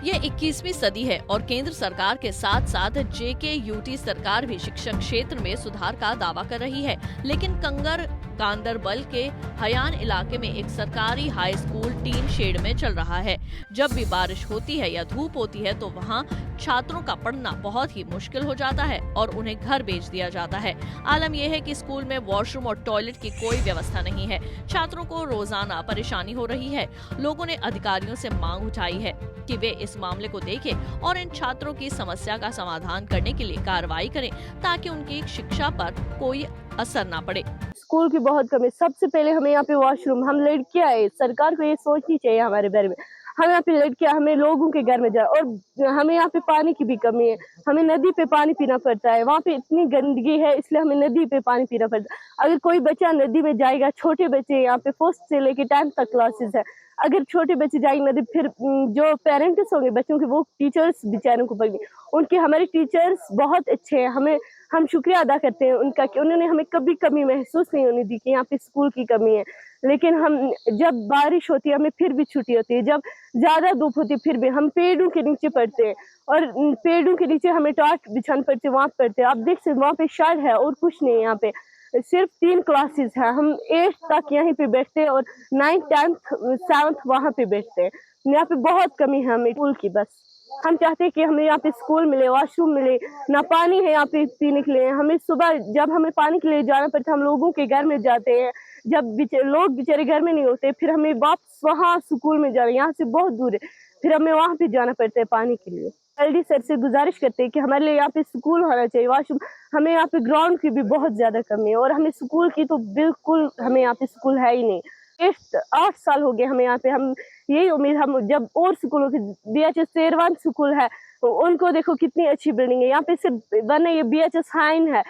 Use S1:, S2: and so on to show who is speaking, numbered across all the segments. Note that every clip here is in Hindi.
S1: ये 21वीं सदी है और केंद्र सरकार के साथ साथ JKUT सरकार भी शिक्षा क्षेत्र में सुधार का दावा कर रही है, लेकिन कंगर गांदरबल के हयान इलाके में एक सरकारी हाई स्कूल टीन शेड में चल रहा है। जब भी बारिश होती है या धूप होती है तो वहाँ छात्रों का पढ़ना बहुत ही मुश्किल हो जाता है और उन्हें घर भेज दिया जाता है। आलम यह है कि स्कूल में वॉशरूम और टॉयलेट की कोई व्यवस्था नहीं है। छात्रों को रोजाना परेशानी हो रही है। लोगों ने अधिकारियों से मांग उठाई है कि वे इस मामले को देखें और इन छात्रों की समस्या का समाधान करने के लिए कार्रवाई करें ताकि उनकी शिक्षा पर कोई असर न पड़े।
S2: स्कूल की बहुत कमी। सबसे पहले हमें यहाँ पे वॉशरूम, हम लड़कियां है, सरकार को ये सोचनी चाहिए हमारे बारे में। हम यहाँ पे लड़कियां, हमें लोगों के घर में जाए, और हमें यहाँ पे पानी की भी कमी है। हमें नदी पे पानी पीना पड़ता है, वहाँ पे इतनी गंदगी है, इसलिए हमें नदी पे पानी पीना पड़ता है। अगर कोई बच्चा नदी में जाएगा, छोटे बच्चे यहाँ पे 1st से लेके 10th तक क्लासेस है, अगर छोटे बच्चे जाएंगे नदी, फिर जो पेरेंट्स होंगे बच्चों के, वो टीचर्स बेचारों को पकड़ेंगे। उनके हमारे टीचर्स बहुत अच्छे हैं, हम शुक्रिया अदा करते हैं उनका कि उन्होंने हमें कभी कमी महसूस नहीं होने दी कि यहाँ पे स्कूल की कमी है। लेकिन हम जब बारिश होती है हमें फिर भी छुट्टी होती है, जब ज्यादा धूप होती है फिर भी हम पेड़ों के नीचे पढ़ते हैं, और पेड़ों के नीचे हमें टाट बिछाने पड़ते, वहाँ पढ़ते हैं। आप देख सकते वहाँ पे शेड है और कुछ नहीं है, यहाँ पे सिर्फ 3 क्लासेस है। हम 8th तक यहीं पे बैठते हैं और 9th 10th 7th वहाँ पे बैठते हैं। यहाँ पे बहुत कमी है हमें स्कूल की। बस हम चाहते हैं कि हमें यहाँ पे स्कूल मिले, वॉशरूम मिले, ना पानी है यहाँ पे पीने के लिए। हमें सुबह जब हमें पानी के लिए जाना पड़ता है, हम लोगों के घर में जाते हैं। जब लोग बेचारे घर में नहीं होते, फिर हमें वापस वहाँ स्कूल में जाना, यहाँ से बहुत दूर है, फिर हमें वहाँ पे जाना पड़ता है पानी के लिए। LD सर से गुजारिश करते हैं कि हमारे लिए यहाँ पे स्कूल होना चाहिए, वॉशरूम। हमें यहाँ पे ग्राउंड की भी बहुत ज्यादा कमी है, और हमें स्कूल की तो बिल्कुल, हमें यहाँ पे स्कूल है ही नहीं। 8 साल हो गए हमें यहाँ पे। हम यही उम्मीद, हम जब और स्कूलों की BHS शेरवान स्कूल है, तो उनको देखो कितनी अच्छी बिल्डिंग है। यहाँ पे सिर्फ बने ये BHS हाइन है,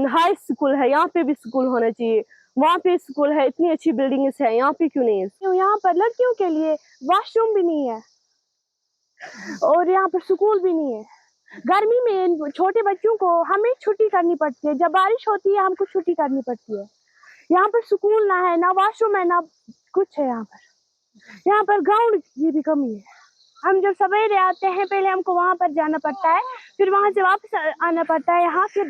S2: हाई स्कूल है, यहाँ पे भी स्कूल होना चाहिए। वहाँ पे स्कूल है, इतनी अच्छी बिल्डिंग है, यहाँ पे क्यों नहीं है?
S3: यहाँ पर लड़कियों के लिए वॉशरूम भी नहीं है और यहाँ पर स्कूल भी नहीं है। गर्मी में छोटे बच्चों को हमें छुट्टी करनी पड़ती है, जब बारिश होती है हमको छुट्टी करनी पड़ती है। यहाँ पर स्कूल ना है, ना वॉशरूम है, ना कुछ है। यहाँ पर ग्राउंड की भी कमी है। हम जब सवेरे आते हैं, पहले हमको वहाँ पर जाना पड़ता है, फिर वहाँ से वापस आना पड़ता है, यहाँ फिर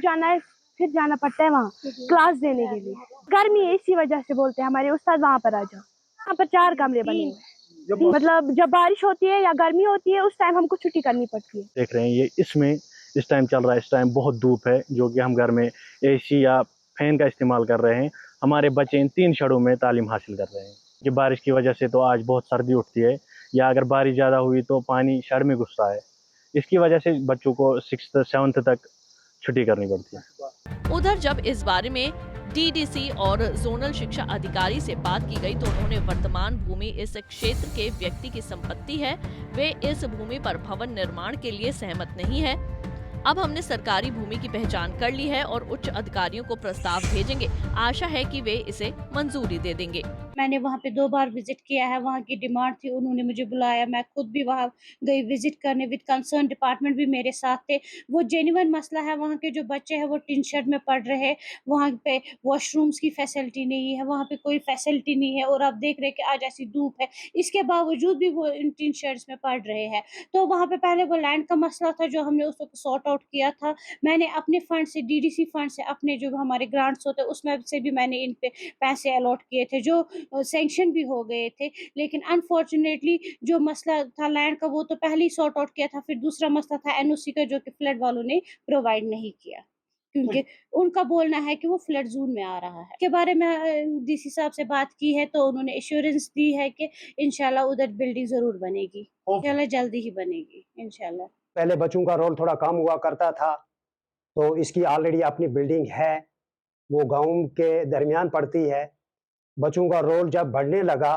S3: जाना पड़ता है वहाँ क्लास देने के लिए। गर्मी है, इसी वजह से बोलते हैं हमारे उस्ताद वहाँ पर आ जाओ। यहाँ पर 4 कमरे बने हुए हैं। मतलब जब बारिश होती है या गर्मी होती है, उस टाइम हमको छुट्टी करनी पड़ती है।
S4: देख रहे हैं ये इसमें इस टाइम चल रहा है, इस टाइम बहुत धूप है, जो कि हम घर में AC या फैन का इस्तेमाल कर रहे हैं। हमारे बच्चे इन 3 शेडों में तालीम हासिल कर रहे हैं। कि बारिश की वजह से तो आज बहुत सर्दी उठती है, या अगर बारिश ज़्यादा हुई तो पानी शेड में घुसता है। इसकी वजह से बच्चों को 6th 7th तक छुट्टी करनी पड़ती है।
S1: उधर जब इस बारे में DDC और जोनल शिक्षा अधिकारी से बात की गई तो उन्होंने वर्तमान भूमि इस क्षेत्र के व्यक्ति की संपत्ति है, वे इस भूमि पर भवन निर्माण के लिए सहमत नहीं है। अब हमने सरकारी भूमि की पहचान कर ली है और उच्च अधिकारियों को प्रस्ताव भेजेंगे। आशा है कि वे इसे मंजूरी दे देंगे।
S5: मैंने वहाँ पे 2 बार विजिट किया है, वहाँ की डिमांड थी, उन्होंने मुझे बुलाया, मैं खुद भी वहाँ गई विजिट करने, विद कंसर्न डिपार्टमेंट भी मेरे साथ थे। वो जेन्युइन मसला है, वहाँ के जो बच्चे हैं वो टिन शेड में पढ़ रहे हैं, वहाँ पे वॉशरूम्स की फैसिलिटी नहीं है, वहाँ पे कोई फैसिलिटी नहीं है, और आप देख रहे हैं कि आज ऐसी धूप है, इसके बावजूद भी वो इन टिन शेड्स में पढ़ रहे हैं। तो वहाँ पे पहले वो लैंड का मसला था जो हमने उस वक्त सॉर्ट आउट किया था। मैंने अपने फंड से, DDC फंड से, अपने जो हमारे ग्रांट्स होते हैं उसमें से भी मैंने इन पे पैसे अलॉट किए थे, जो सैंक्शन भी हो गए थे। लेकिन अनफॉर्चुनेटली जो मसला था लैंड का, वो तो पहले ही सॉर्ट आउट किया था। फिर दूसरा मसला था NOC का, जो कि फ्लड वालों ने प्रोवाइड नहीं किया, क्योंकि उनका बोलना है कि वो फ्लड जोन में आ रहा है। के बारे में DC साहब से बात की है तो उन्होंने एश्योरेंस दी है कि इंशाल्लाह उधर बिल्डिंग जरूर बनेगी, इंशाल्लाह जल्दी ही बनेगी इंशाल्लाह।
S6: पहले बच्चों का रोल थोड़ा कम हुआ करता था, तो इसकी ऑलरेडी अपनी बिल्डिंग है, वो गांव के दरमियान पड़ती है। बच्चों का रोल जब बढ़ने लगा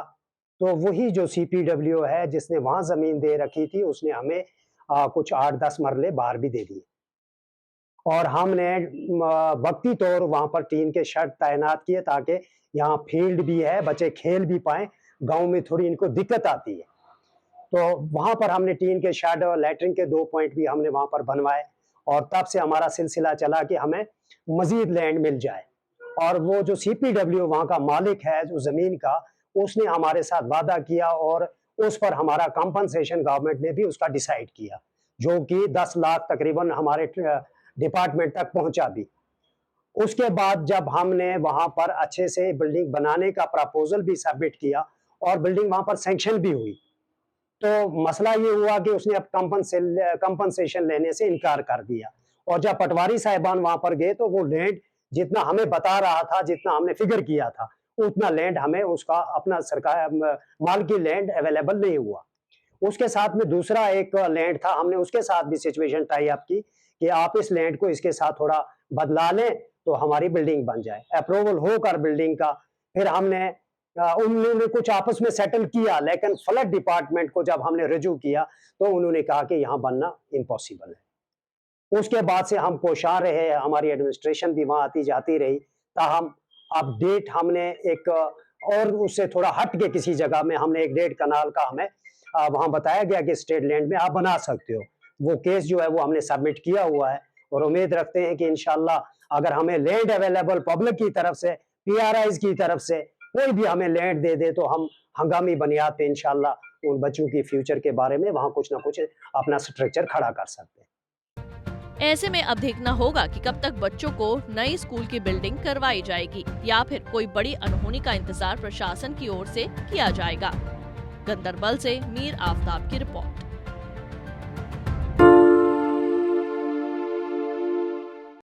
S6: तो वही जो CPW है जिसने वहाँ ज़मीन दे रखी थी, उसने हमें कुछ 8-10 मरले बाहर भी दे दिए, और हमने वक्ती तौर वहाँ पर टीन के शेड तैनात किए ताकि यहाँ फील्ड भी है, बच्चे खेल भी पाएँ। गांव में थोड़ी इनको दिक्कत आती है, तो वहाँ पर हमने टीन के शेड और लैट्रिन के 2 पॉइंट भी हमने वहाँ पर बनवाए, और तब से हमारा सिलसिला चला कि हमें मजीद लैंड मिल जाए। और वो जो CPW वहाँ का मालिक है जो ज़मीन का, उसने हमारे साथ वादा किया और उस पर हमारा कंपनसेशन गवर्नमेंट ने भी उसका डिसाइड किया, जो कि 10 लाख तकरीबन हमारे डिपार्टमेंट तक पहुंचा भी। उसके बाद जब हमने वहां पर अच्छे से बिल्डिंग बनाने का प्रपोजल भी सबमिट किया और बिल्डिंग वहां पर सैंक्शन भी हुई, तो मसला ये हुआ कि उसने अब कंपनसेशन लेने से इनकार कर दिया। और जब पटवारी साहिबान वहां पर गए तो वो लैंड जितना हमें बता रहा था, जितना हमने फिगर किया था, उतना लैंड हमें उसका अपना सरकार मालकी लैंड अवेलेबल नहीं हुआ। उसके साथ में दूसरा एक लैंड था, हमने उसके साथ भी सिचुएशन टाई अप की कि आप इस लैंड को इसके साथ थोड़ा बदला लें तो हमारी बिल्डिंग बन जाए। अप्रूवल होकर बिल्डिंग का फिर हमने उन्होंने कुछ आपस में सेटल किया, लेकिन फ्लड डिपार्टमेंट को जब हमने रिज्यू किया तो उन्होंने कहा कि यहाँ बनना इम्पॉसिबल है। उसके बाद से हम कोशां रहे, हमारी एडमिनिस्ट्रेशन भी वहां आती जाती रही, ताहम अपडेट हमने एक और उससे थोड़ा हट के किसी जगह में हमने एक 1.5 कनाल का हमें वहां बताया गया कि स्टेट लैंड में आप बना सकते हो। वो केस जो है वो हमने सबमिट किया हुआ है और उम्मीद रखते हैं कि इंशाल्लाह अगर हमें लैंड अवेलेबल पब्लिक की तरफ से, PRIs की तरफ से कोई भी हमें लैंड दे दे तो हम हंगामी बुनियाद पे इंशाल्लाह उन बच्चों की फ्यूचर के बारे में वहां कुछ ना कुछ अपना स्ट्रक्चर खड़ा कर सकते हैं।
S1: ऐसे में अब देखना होगा कि कब तक बच्चों को नई स्कूल की बिल्डिंग करवाई जाएगी या फिर कोई बड़ी अनहोनी का इंतजार प्रशासन की ओर से किया जाएगा। गंदरबल से मीर आफ्ताब की रिपोर्ट।